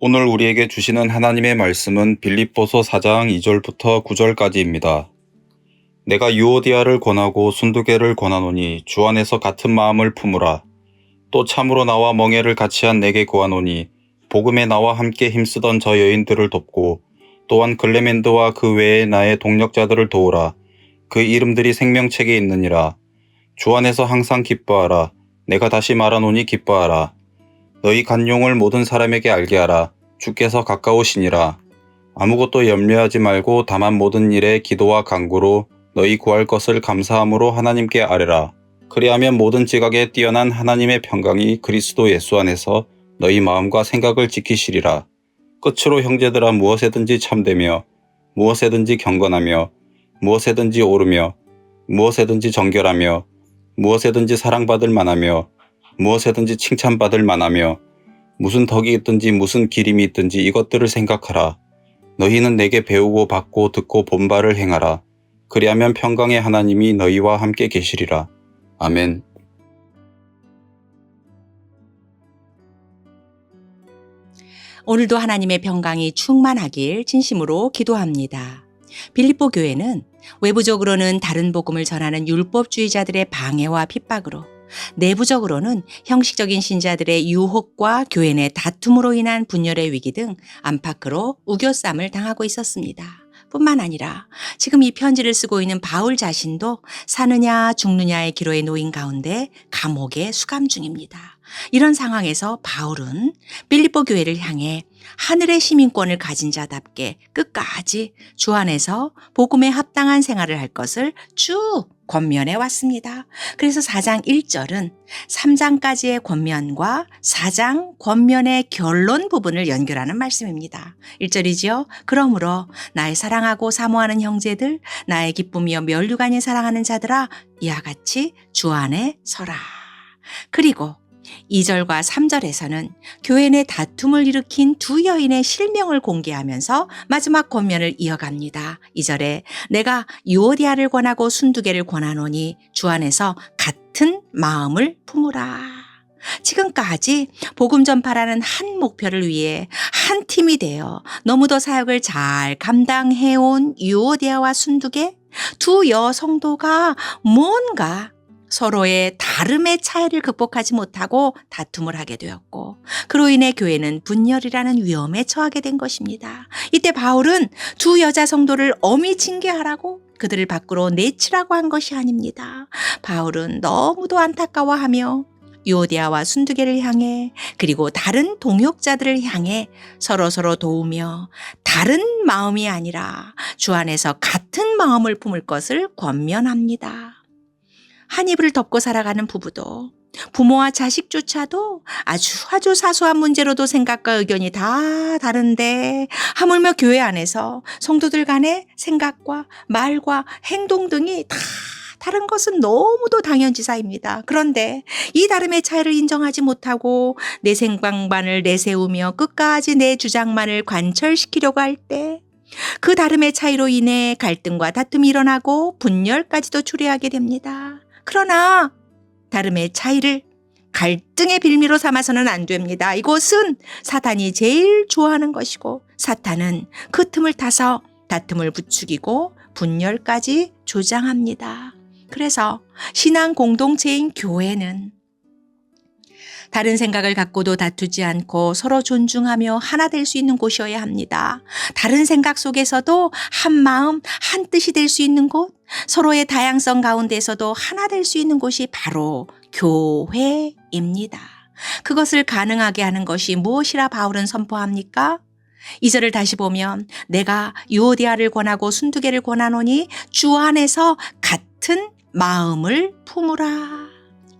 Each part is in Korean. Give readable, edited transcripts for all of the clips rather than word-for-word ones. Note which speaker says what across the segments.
Speaker 1: 오늘 우리에게 주시는 하나님의 말씀은 빌립보서 4장 2절부터 9절까지입니다. 내가 유오디아를 권하고 순두개를 권하노니 주 안에서 같은 마음을 품으라. 또 참으로 나와 멍에를 같이 한 내게 구하노니 복음에 나와 함께 힘쓰던 저 여인들을 돕고 또한 글레멘드와 그 외에 나의 동력자들을 도우라. 그 이름들이 생명책에 있느니라. 주 안에서 항상 기뻐하라. 내가 다시 말하노니 기뻐하라. 너희 간용을 모든 사람에게 알게 하라. 주께서 가까우시니라. 아무것도 염려하지 말고 다만 모든 일에 기도와 간구로 너희 구할 것을 감사함으로 하나님께 아뢰라. 그리하면 모든 지각에 뛰어난 하나님의 평강이 그리스도 예수 안에서 너희 마음과 생각을 지키시리라. 끝으로 형제들아, 무엇에든지 참되며 무엇에든지 경건하며 무엇에든지 오르며 무엇에든지 정결하며 무엇에든지 사랑받을 만하며 무엇에든지 칭찬받을 만하며 무슨 덕이 있든지 무슨 기림이 있든지 이것들을 생각하라. 너희는 내게 배우고 받고 듣고 본 바를 행하라. 그리하면 평강의 하나님이 너희와 함께 계시리라. 아멘.
Speaker 2: 오늘도 하나님의 평강이 충만하길 진심으로 기도합니다. 빌립보 교회는 외부적으로는 다른 복음을 전하는 율법주의자들의 방해와 핍박으로, 내부적으로는 형식적인 신자들의 유혹과 교회 내 다툼으로 인한 분열의 위기 등 안팎으로 우겨쌈을 당하고 있었습니다. 뿐만 아니라 지금 이 편지를 쓰고 있는 바울 자신도 사느냐 죽느냐의 기로에 놓인 가운데 감옥에 수감 중입니다. 이런 상황에서 바울은 빌립보 교회를 향해 하늘의 시민권을 가진 자답게 끝까지 주 안에서 복음에 합당한 생활을 할 것을 쭉 권면해 왔습니다. 그래서 4장 1절은 3장까지의 권면과 4장 권면의 결론 부분을 연결하는 말씀입니다. 1절이지요. 그러므로 나의 사랑하고 사모하는 형제들, 나의 기쁨이여 면류관이 사랑하는 자들아, 이와 같이 주 안에 서라. 그리고 2절과 3절에서는 교회 내 다툼을 일으킨 두 여인의 실명을 공개하면서 마지막 권면을 이어갑니다. 2절에 내가 유오디아를 권하고 순두개를 권하노니 주 안에서 같은 마음을 품으라. 지금까지 복음 전파라는 한 목표를 위해 한 팀이 되어 너무도 사역을 잘 감당해온 유오디아와 순두개 두 여성도가 뭔가 서로의 다름의 차이를 극복하지 못하고 다툼을 하게 되었고, 그로 인해 교회는 분열이라는 위험에 처하게 된 것입니다. 이때 바울은 두 여자 성도를 엄히 징계하라고 그들을 밖으로 내치라고 한 것이 아닙니다. 바울은 너무도 안타까워하며 유오디아와 순두개를 향해, 그리고 다른 동역자들을 향해 서로서로 도우며 다른 마음이 아니라 주 안에서 같은 마음을 품을 것을 권면합니다. 한 이불을 덮고 살아가는 부부도, 부모와 자식조차도 아주 사소한 문제로도 생각과 의견이 다 다른데 하물며 교회 안에서 성도들 간의 생각과 말과 행동 등이 다 다른 것은 너무도 당연지사입니다. 그런데 이 다름의 차이를 인정하지 못하고 내 생각만을 내세우며 끝까지 내 주장만을 관철시키려고 할 때 그 다름의 차이로 인해 갈등과 다툼이 일어나고 분열까지도 초래하게 됩니다. 그러나 다름의 차이를 갈등의 빌미로 삼아서는 안 됩니다. 이것은 사탄이 제일 좋아하는 것이고, 사탄은 그 틈을 타서 다툼을 부추기고 분열까지 조장합니다. 그래서 신앙 공동체인 교회는 다른 생각을 갖고도 다투지 않고 서로 존중하며 하나 될 수 있는 곳이어야 합니다. 다른 생각 속에서도 한 마음, 한 뜻이 될 수 있는 곳, 서로의 다양성 가운데서도 하나 될 수 있는 곳이 바로 교회입니다. 그것을 가능하게 하는 것이 무엇이라 바울은 선포합니까? 2절을 다시 보면 내가 유오디아를 권하고 순두개를 권하노니 주 안에서 같은 마음을 품으라.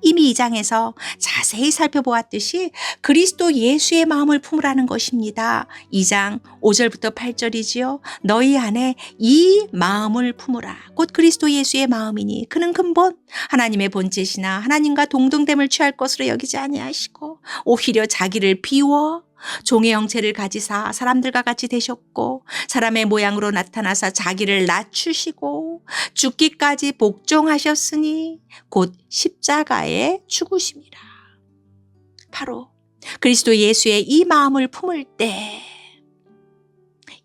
Speaker 2: 이미 2장에서 자세히 살펴보았듯이 그리스도 예수의 마음을 품으라는 것입니다. 2장 5절부터 8절이지요. 너희 안에 이 마음을 품으라. 곧 그리스도 예수의 마음이니 그는 근본 하나님의 본체시나 하나님과 동등됨을 취할 것으로 여기지 아니하시고 오히려 자기를 비워 종의 형체를 가지사 사람들과 같이 되셨고 사람의 모양으로 나타나사 자기를 낮추시고 죽기까지 복종하셨으니 곧 십자가에 죽으심이라. 바로 그리스도 예수의 이 마음을 품을 때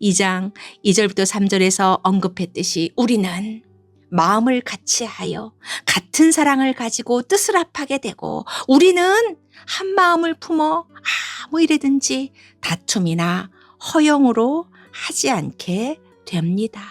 Speaker 2: 2장 2절부터 3절에서 언급했듯이 우리는 마음을 같이 하여 같은 사랑을 가지고 뜻을 합하게 되고 우리는 한 마음을 품어 아무 일이든지 다툼이나 허영으로 하지 않게 됩니다.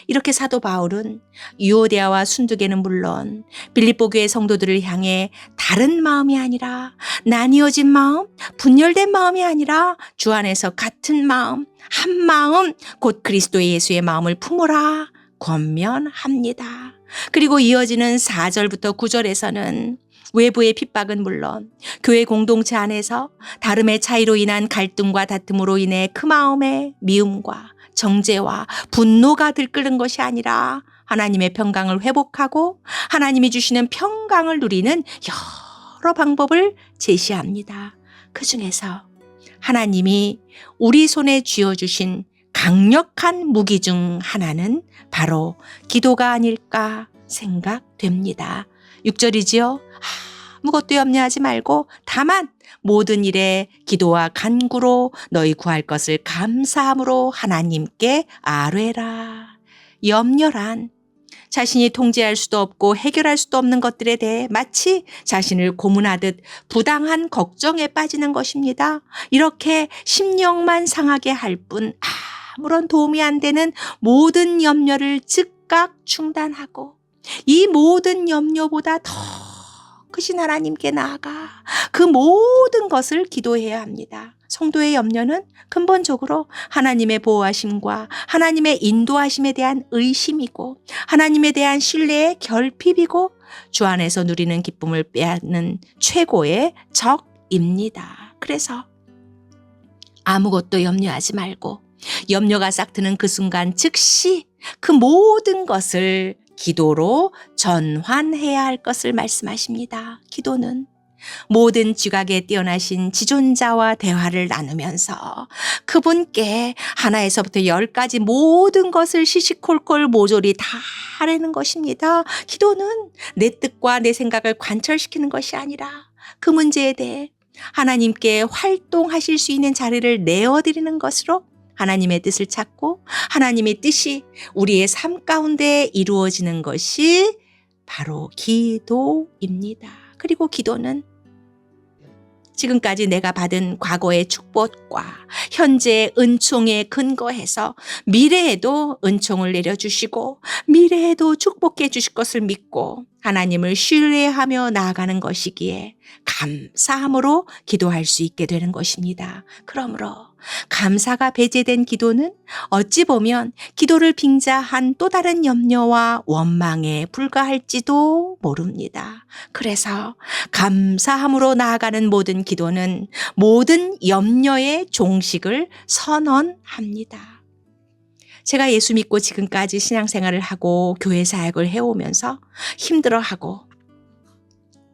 Speaker 2: 이렇게 사도 바울은 유오디아와 순두계는 물론 빌립보 교회 성도들을 향해 다른 마음이 아니라 나뉘어진 마음, 분열된 마음이 아니라 주 안에서 같은 마음, 한 마음, 곧 그리스도 예수의 마음을 품으라 권면합니다. 그리고 이어지는 4절부터 9절에서는 외부의 핍박은 물론 교회 공동체 안에서 다름의 차이로 인한 갈등과 다툼으로 인해 그 마음에 미움과 정죄와 분노가 들끓는 것이 아니라 하나님의 평강을 회복하고 하나님이 주시는 평강을 누리는 여러 방법을 제시합니다. 그 중에서 하나님이 우리 손에 쥐어주신 강력한 무기 중 하나는 바로 기도가 아닐까 생각됩니다. 6절이지요. 아무것도 염려하지 말고 다만 모든 일에 기도와 간구로 너희 구할 것을 감사함으로 하나님께 아뢰라. 염려란 자신이 통제할 수도 없고 해결할 수도 없는 것들에 대해 마치 자신을 고문하듯 부당한 걱정에 빠지는 것입니다. 이렇게 심령만 상하게 할 뿐 아무런 도움이 안 되는 모든 염려를 즉각 중단하고 이 모든 염려보다 더 크신 하나님께 나아가 그 모든 것을 기도해야 합니다. 성도의 염려는 근본적으로 하나님의 보호하심과 하나님의 인도하심에 대한 의심이고 하나님에 대한 신뢰의 결핍이고 주 안에서 누리는 기쁨을 빼앗는 최고의 적입니다. 그래서 아무것도 염려하지 말고 염려가 싹 트는 그 순간 즉시 그 모든 것을 기도로 전환해야 할 것을 말씀하십니다. 기도는 모든 지각에 뛰어나신 지존자와 대화를 나누면서 그분께 하나에서부터 10까지 모든 것을 시시콜콜 모조리 다 하라는 것입니다. 기도는 내 뜻과 내 생각을 관철시키는 것이 아니라 그 문제에 대해 하나님께 활동하실 수 있는 자리를 내어드리는 것으로 하나님의 뜻을 찾고 하나님의 뜻이 우리의 삶 가운데 이루어지는 것이 바로 기도입니다. 그리고 기도는 지금까지 내가 받은 과거의 축복과 현재의 은총에 근거해서 미래에도 은총을 내려주시고 미래에도 축복해 주실 것을 믿고 하나님을 신뢰하며 나아가는 것이기에 감사함으로 기도할 수 있게 되는 것입니다. 그러므로 감사가 배제된 기도는 어찌 보면 기도를 빙자한 또 다른 염려와 원망에 불과할지도 모릅니다. 그래서 감사함으로 나아가는 모든 기도는 모든 염려의 종식을 선언합니다. 제가 예수 믿고 지금까지 신앙생활을 하고 교회 사역을 해오면서 힘들어하고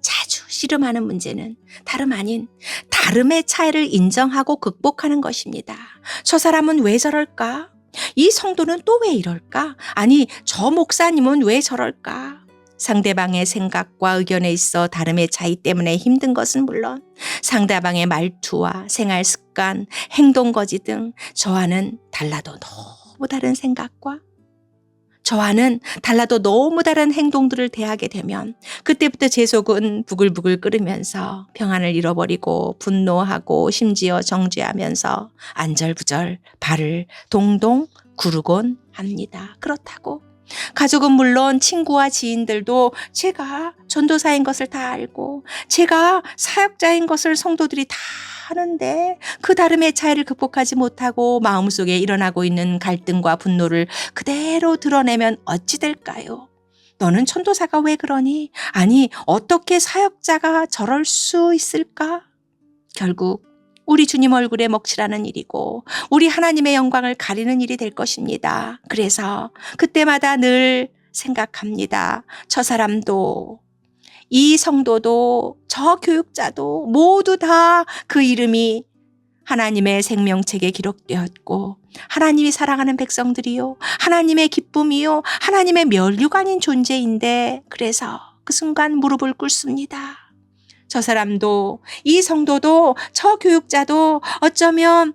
Speaker 2: 자주 씨름하는 문제는 다름 아닌 다름의 차이를 인정하고 극복하는 것입니다. 저 사람은 왜 저럴까? 이 성도는 또 왜 이럴까? 아니, 저 목사님은 왜 저럴까? 상대방의 생각과 의견에 있어 다름의 차이 때문에 힘든 것은 물론 상대방의 말투와 생활 습관, 행동 거지 등 저와는 달라도 너무 다른 생각과 저와는 달라도 너무 다른 행동들을 대하게 되면 그때부터 제 속은 부글부글 끓으면서 평안을 잃어버리고 분노하고 심지어 정죄하면서 안절부절 발을 동동 구르곤 합니다. 그렇다고 가족은 물론 친구와 지인들도 제가 전도사인 것을 다 알고 제가 사역자인 것을 성도들이 다 아는데 그 다름의 차이를 극복하지 못하고 마음속에 일어나고 있는 갈등과 분노를 그대로 드러내면 어찌 될까요? 너는 전도사가 왜 그러니? 아니, 어떻게 사역자가 저럴 수 있을까? 결국 우리 주님 얼굴에 먹칠하는 일이고 우리 하나님의 영광을 가리는 일이 될 것입니다. 그래서 그때마다 늘 생각합니다. 저 사람도 이 성도도 저 교육자도 모두 다 그 이름이 하나님의 생명책에 기록되었고 하나님이 사랑하는 백성들이요 하나님의 기쁨이요 하나님의 면류관인 존재인데 그래서 그 순간 무릎을 꿇습니다. 저 사람도, 이 성도도, 저 교육자도 어쩌면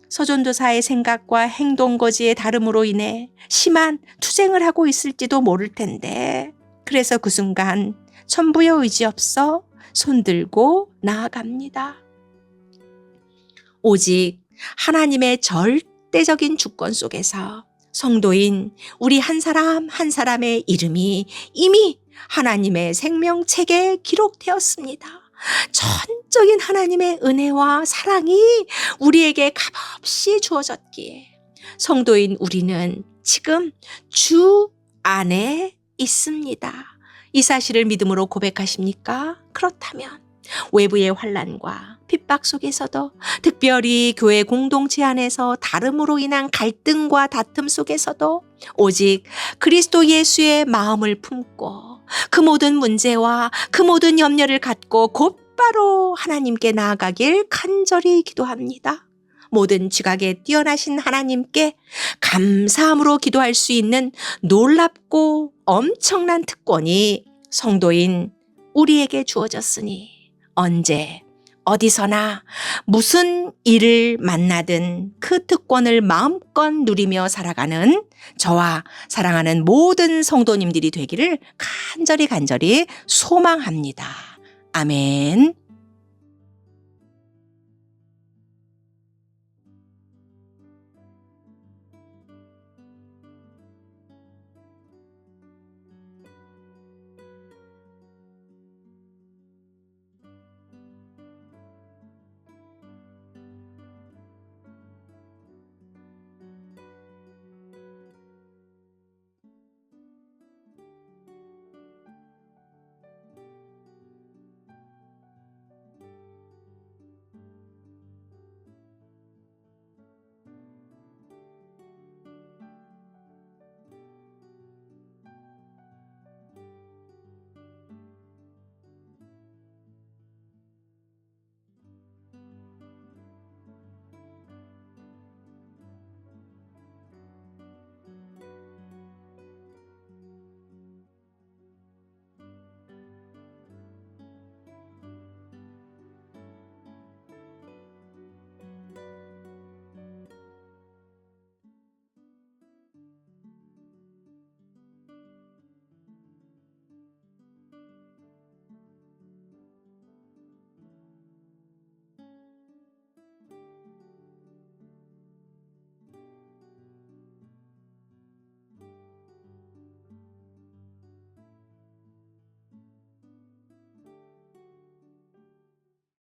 Speaker 2: 서전도사의 생각과 행동 거지의 다름으로 인해 심한 투쟁을 하고 있을지도 모를 텐데, 그래서 그 순간 천부여 의지 없어 손들고 나아갑니다. 오직 하나님의 절대적인 주권 속에서 성도인 우리 한 사람 한 사람의 이름이 이미 하나님의 생명책에 기록되었습니다. 전적인 하나님의 은혜와 사랑이 우리에게 값없이 주어졌기에 성도인 우리는 지금 주 안에 있습니다. 이 사실을 믿음으로 고백하십니까? 그렇다면 외부의 환난과 핍박 속에서도, 특별히 교회 공동체 안에서 다름으로 인한 갈등과 다툼 속에서도 오직 그리스도 예수의 마음을 품고 그 모든 문제와 그 모든 염려를 갖고 곧바로 하나님께 나아가길 간절히 기도합니다. 모든 지각에 뛰어나신 하나님께 감사함으로 기도할 수 있는 놀랍고 엄청난 특권이 성도인 우리에게 주어졌으니 언제 어디서나 무슨 일을 만나든 그 특권을 마음껏 누리며 살아가는 저와 사랑하는 모든 성도님들이 되기를 간절히 소망합니다. 아멘.